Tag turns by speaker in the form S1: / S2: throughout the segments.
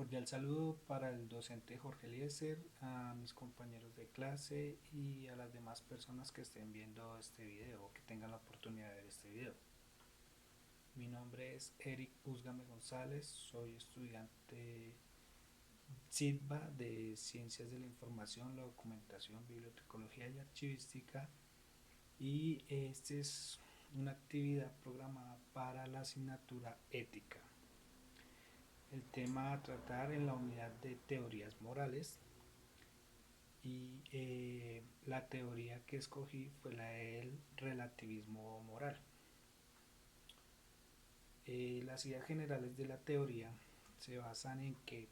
S1: Cordial saludo para el docente Jorge Eliezer, a mis compañeros de clase y a las demás personas que estén viendo este video o que tengan la oportunidad de ver este video. Mi nombre es Eric Uzgame González, soy estudiante SIDBA de Ciencias de la Información, la Documentación, Bibliotecología y Archivística, y esta es una actividad programada para la asignatura ética. El tema a tratar en la unidad de teorías morales, y la teoría que escogí fue la del relativismo moral. Las ideas generales de la teoría se basan en que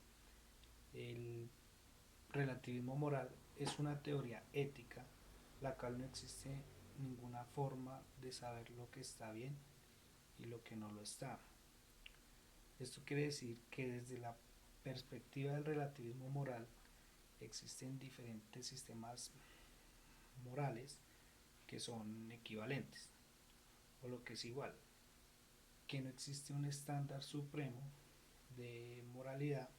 S1: el relativismo moral es una teoría ética, la cual no existe ninguna forma de saber lo que está bien y lo que no lo está. Esto quiere decir que desde la perspectiva del relativismo moral existen diferentes sistemas morales que son equivalentes, o lo que es igual, que no existe un estándar supremo de moralidad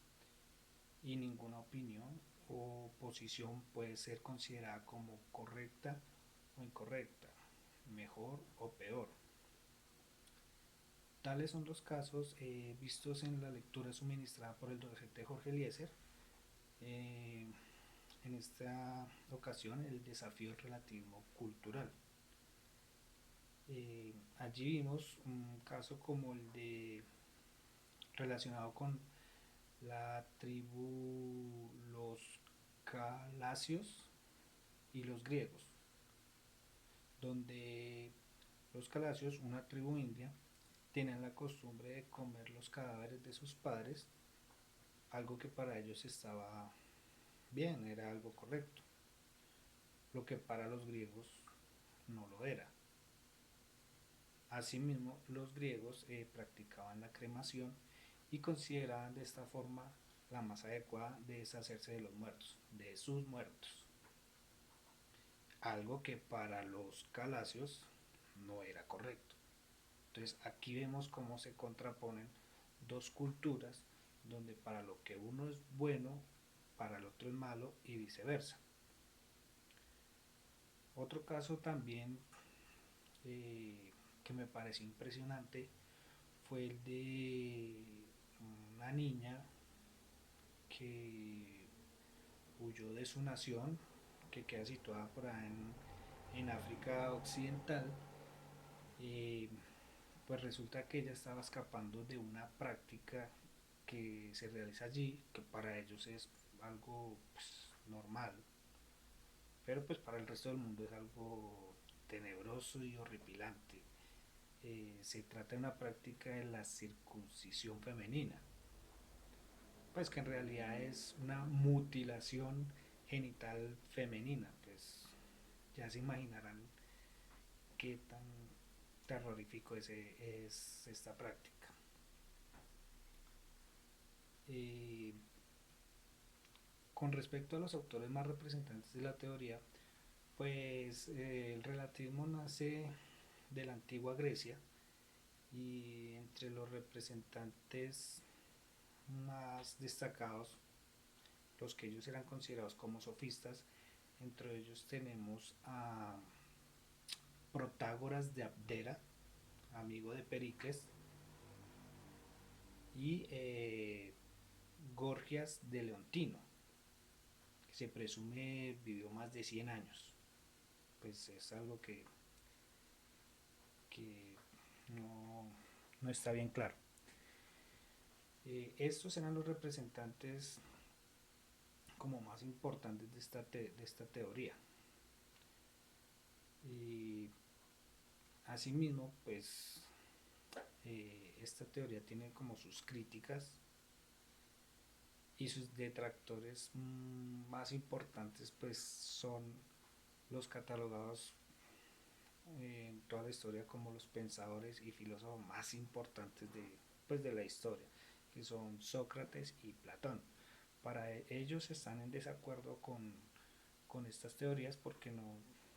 S1: y ninguna opinión o posición puede ser considerada como correcta o incorrecta, mejor o peor. Tales son los casos vistos en la lectura suministrada por el docente Jorge Eliezer. En esta ocasión, el desafío del relativismo cultural. Allí vimos un caso como el de relacionado con la tribu los calasios y los griegos, donde los calasios, una tribu india, tenían la costumbre de comer los cadáveres de sus padres, algo que para ellos estaba bien, era algo correcto, lo que para los griegos no lo era. Asimismo, los griegos practicaban la cremación y consideraban de esta forma la más adecuada de deshacerse de los muertos, de sus muertos, algo que para los calasios no era correcto. Entonces aquí vemos cómo se contraponen dos culturas, donde para lo que uno es bueno, para el otro es malo y viceversa. Otro caso también que me pareció impresionante fue el de una niña que huyó de su nación, que queda situada por ahí en África Occidental. eh, pues resulta que ella estaba escapando de una práctica que se realiza allí, que para ellos es algo pues, normal, pero pues para el resto del mundo es algo tenebroso y horripilante. Se trata de una práctica de la circuncisión femenina, pues que en realidad es una mutilación genital femenina. Pues ya se imaginarán qué tan terrorífico es esta práctica. Eh, con respecto a los autores más representantes de la teoría, pues el relativismo nace de la antigua Grecia, y entre los representantes más destacados, los que ellos eran considerados como sofistas, entre ellos tenemos a Protágoras de Abdera, amigo de Pericles, y Gorgias de Leontino, que se presume vivió más de 100 años. Pues es algo que no, no está bien claro. Estos eran los representantes como más importantes de esta teoría. Y asimismo, pues esta teoría tiene como sus críticas y sus detractores más importantes, pues son los catalogados en toda la historia como los pensadores y filósofos más importantes pues de la historia, que son Sócrates y Platón. Para ellos están en desacuerdo con estas teorías porque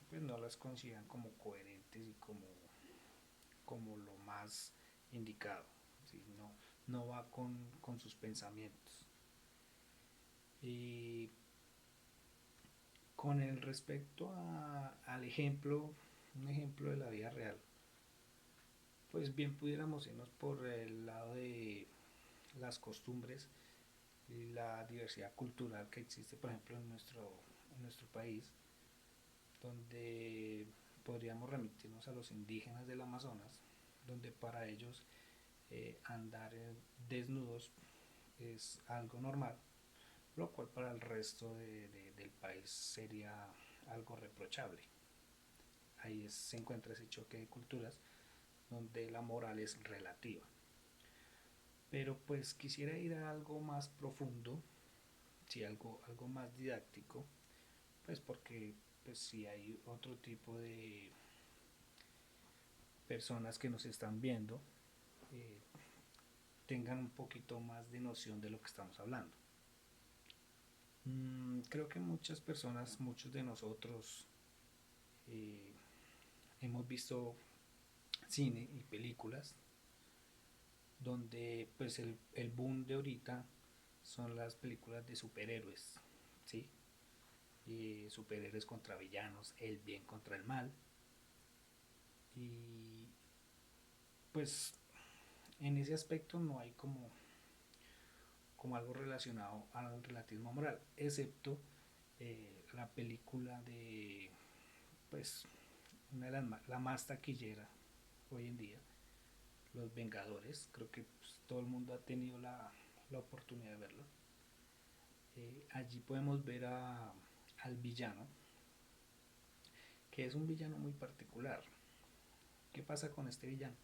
S1: pues no las consideran como coherentes y como lo más indicado, ¿sí? No va con sus pensamientos. Y con el respecto al ejemplo, un ejemplo de la vida real, pues bien pudiéramos irnos por el lado de las costumbres y la diversidad cultural que existe, por ejemplo, en nuestro país, donde podríamos remitirnos a los indígenas del Amazonas, donde para ellos andar desnudos es algo normal, lo cual para el resto del país sería algo reprochable. Ahí se encuentra ese choque de culturas donde la moral es relativa. Pero pues quisiera ir a algo más profundo, sí, algo más didáctico, pues porque pues si hay otro tipo de personas que nos están viendo, eh, tengan un poquito más de noción de lo que estamos hablando. Creo que muchas personas, muchos de nosotros, eh, hemos visto cine y películas donde pues el boom de ahorita son las películas de superhéroes, ¿sí? Y superhéroes contra villanos, el bien contra el mal. Y pues en ese aspecto no hay como algo relacionado al relativismo moral, excepto la película de, pues, una de la más taquillera hoy en día, Los Vengadores. Creo que pues, todo el mundo ha tenido la oportunidad de verlo. Allí podemos ver al villano, que es un villano muy particular. ¿Qué pasa con este villano?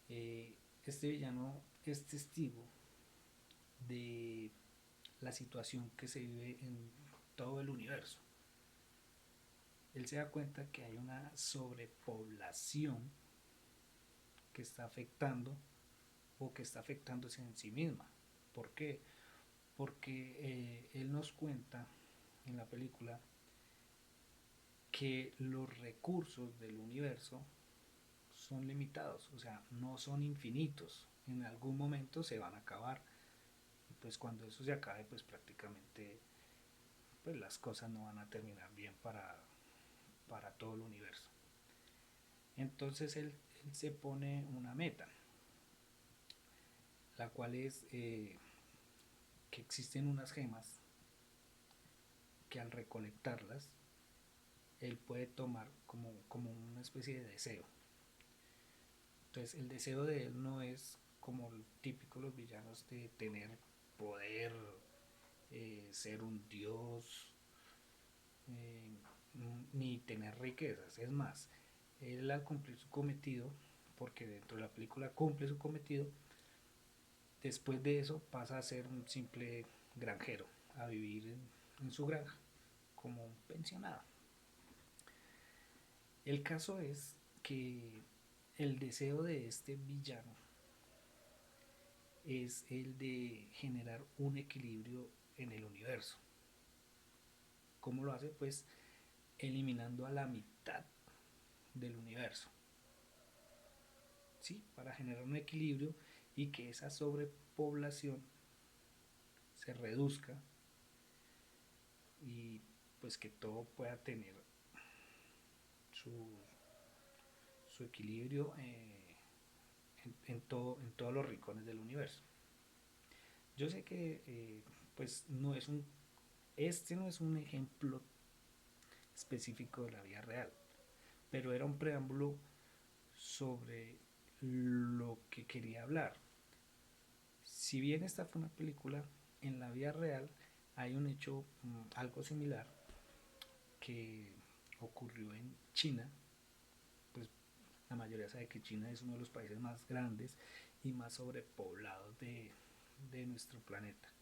S1: Este villano es testigo de la situación que se vive en todo el universo. Él se da cuenta que hay una sobrepoblación que está afectando o que está afectándose en sí misma. ¿Por qué? Porque él nos cuenta en la película que los recursos del universo son limitados, o sea, no son infinitos. En algún momento se van a acabar. Y pues cuando eso se acabe, pues prácticamente pues las cosas no van a terminar bien para todo el universo. Entonces él se pone una meta, la cual es que existen unas gemas que al recolectarlas, él puede tomar como una especie de deseo. Entonces el deseo de él no es como el típico de los villanos de tener poder, ser un dios, eh, ni tener riquezas. Es más, él al cumplir su cometido, porque dentro de la película cumple su cometido, después de eso pasa a ser un simple granjero, a vivir en su granja como un pensionado. El caso es que el deseo de este villano es el de generar un equilibrio en el universo. ¿Cómo lo hace? Pues eliminando a la mitad del universo, ¿sí? Para generar un equilibrio y que esa sobrepoblación se reduzca y pues que todo pueda tener su, su equilibrio en todos los rincones del universo. Yo sé que pues este no es un ejemplo específico de la vida real, pero era un preámbulo sobre lo que quería hablar. Si bien esta fue una película, en la vida real hay un hecho algo similar que ocurrió en China. Pues la mayoría sabe que China es uno de los países más grandes y más sobrepoblados de nuestro planeta.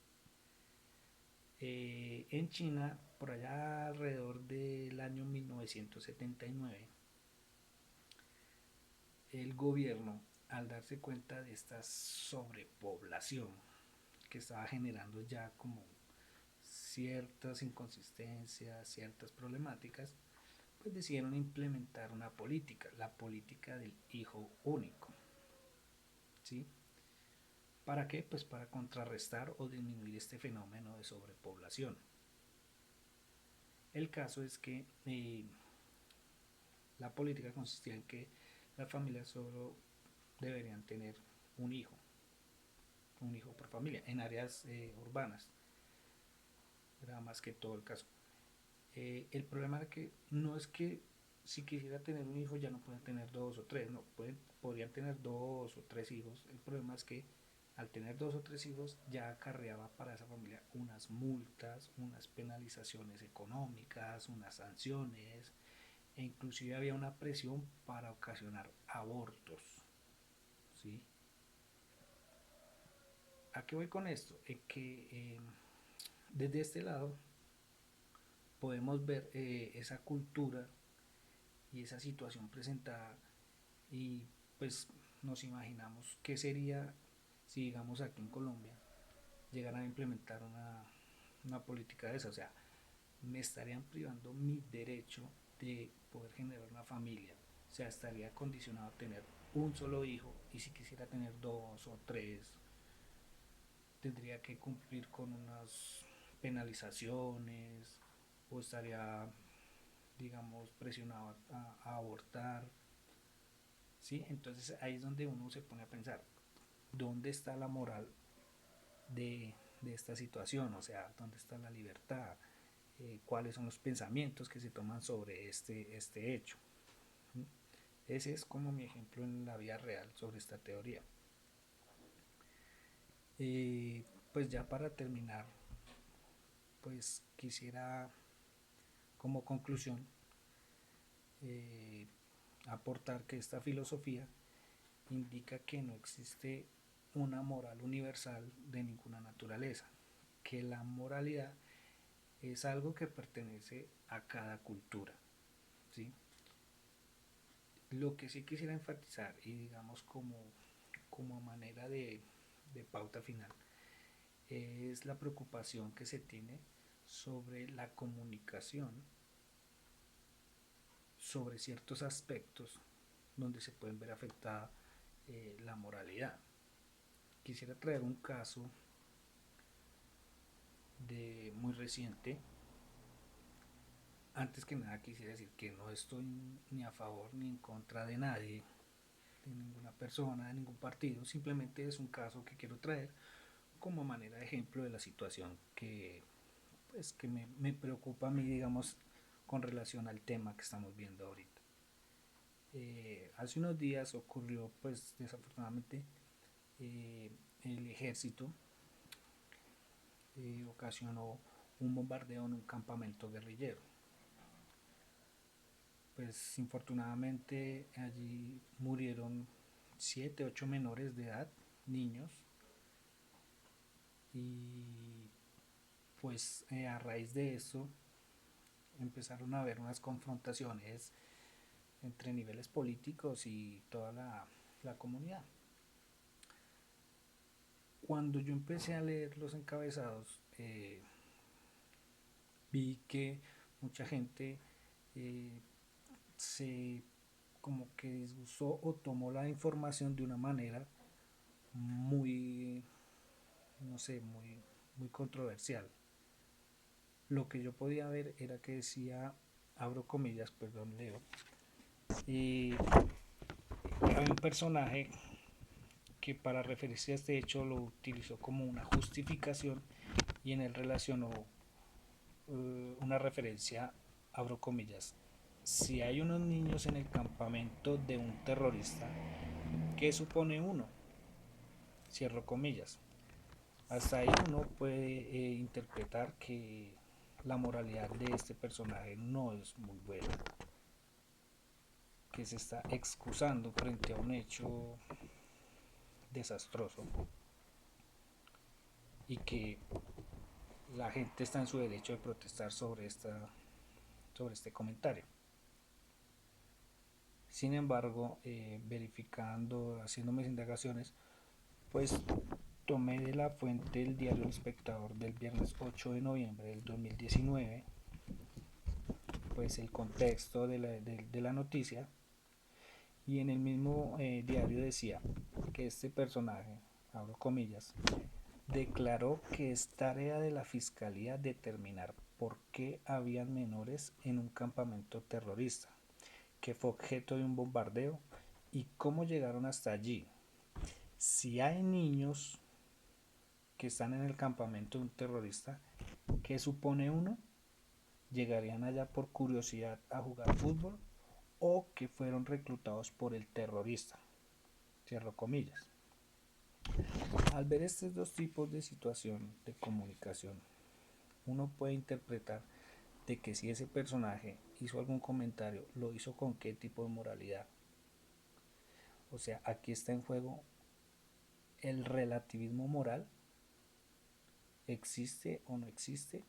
S1: En China, por allá alrededor del año 1979, el gobierno, al darse cuenta de esta sobrepoblación que estaba generando ya como ciertas inconsistencias, ciertas problemáticas, pues decidieron implementar una política, la política del hijo único, ¿sí? ¿Para qué? Pues para contrarrestar o disminuir este fenómeno de sobrepoblación. El caso es que la política consistía en que las familias solo deberían tener un hijo, un hijo por familia, en áreas urbanas. Era más que todo el caso. El problema era que no es que si quisiera tener un hijo ya no pueden tener dos o tres, no, podrían tener dos o tres hijos. El problema es que al tener dos o tres hijos ya acarreaba para esa familia unas multas, unas penalizaciones económicas, unas sanciones, e inclusive había una presión para ocasionar abortos. ¿Sí? ¿A qué voy con esto? Que desde este lado podemos ver esa cultura y esa situación presentada y pues nos imaginamos qué sería si digamos aquí en Colombia llegaran a implementar una política de esa, o sea, me estarían privando mi derecho de poder generar una familia, o sea, estaría condicionado a tener un solo hijo y si quisiera tener dos o tres tendría que cumplir con unas penalizaciones o estaría digamos presionado a abortar. ¿Sí? Entonces ahí es donde uno se pone a pensar, ¿dónde está la moral de esta situación? O sea, ¿dónde está la libertad? ¿Cuáles son los pensamientos que se toman sobre este hecho? Ese es como mi ejemplo en la vida real sobre esta teoría. Pues ya para terminar, pues quisiera como conclusión aportar que esta filosofía indica que no existe una moral universal de ninguna naturaleza, que la moralidad es algo que pertenece a cada cultura. ¿Sí? Lo que sí quisiera enfatizar y digamos como manera de pauta final es la preocupación que se tiene sobre la comunicación, sobre ciertos aspectos donde se pueden ver afectada la moralidad. Quisiera traer un caso de muy reciente. Antes que nada quisiera decir que no estoy ni a favor ni en contra de nadie, de ninguna persona, de ningún partido, simplemente es un caso que quiero traer como manera de ejemplo de la situación que, pues, que me preocupa a mí, digamos, con relación al tema que estamos viendo ahorita. Hace unos días ocurrió, pues desafortunadamente, el ejército ocasionó un bombardeo en un campamento guerrillero. Pues infortunadamente allí murieron 7, 8 menores de edad, niños, y pues a raíz de eso empezaron a haber unas confrontaciones entre niveles políticos y toda la comunidad. Cuando yo empecé a leer los encabezados, vi que mucha gente eh, se como que disgustó o tomó la información de una manera muy, no sé, muy controversial. Lo que yo podía ver era que decía, abro comillas, perdón, leo, y hay un personaje que para referirse a este hecho lo utilizó como una justificación y en él relacionó una referencia, abro comillas, si hay unos niños en el campamento de un terrorista, ¿qué supone uno? Cierro comillas. Hasta ahí uno puede interpretar que la moralidad de este personaje no es muy buena, que se está excusando frente a un hecho desastroso y que la gente está en su derecho de protestar sobre este comentario. Sin embargo, verificando, haciendo mis indagaciones, pues tomé de la fuente el diario El Espectador del viernes 8 de noviembre del 2019, pues el contexto de la noticia, y en el mismo diario decía que este personaje, abro comillas, declaró que es tarea de la Fiscalía determinar por qué habían menores en un campamento terrorista, que fue objeto de un bombardeo y cómo llegaron hasta allí. Si hay niños que están en el campamento de un terrorista, ¿qué supone uno? ¿Llegarían allá por curiosidad a jugar fútbol o que fueron reclutados por el terrorista? Cierro comillas. Al ver estos dos tipos de situación de comunicación, uno puede interpretar de que si ese personaje hizo algún comentario, lo hizo con qué tipo de moralidad. O sea, aquí está en juego el relativismo moral, existe o no existe,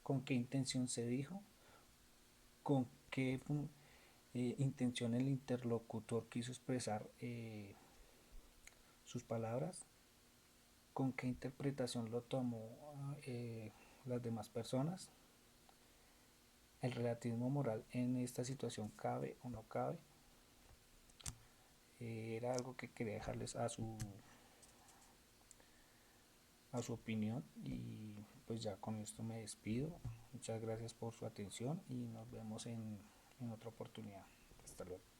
S1: con qué intención se dijo, con qué intención el interlocutor quiso expresar sus palabras, con qué interpretación lo tomó las demás personas. El relativismo moral en esta situación cabe o no cabe. Era algo que quería dejarles a su opinión y pues ya con esto me despido. Muchas gracias por su atención y nos vemos en otra oportunidad. Hasta luego.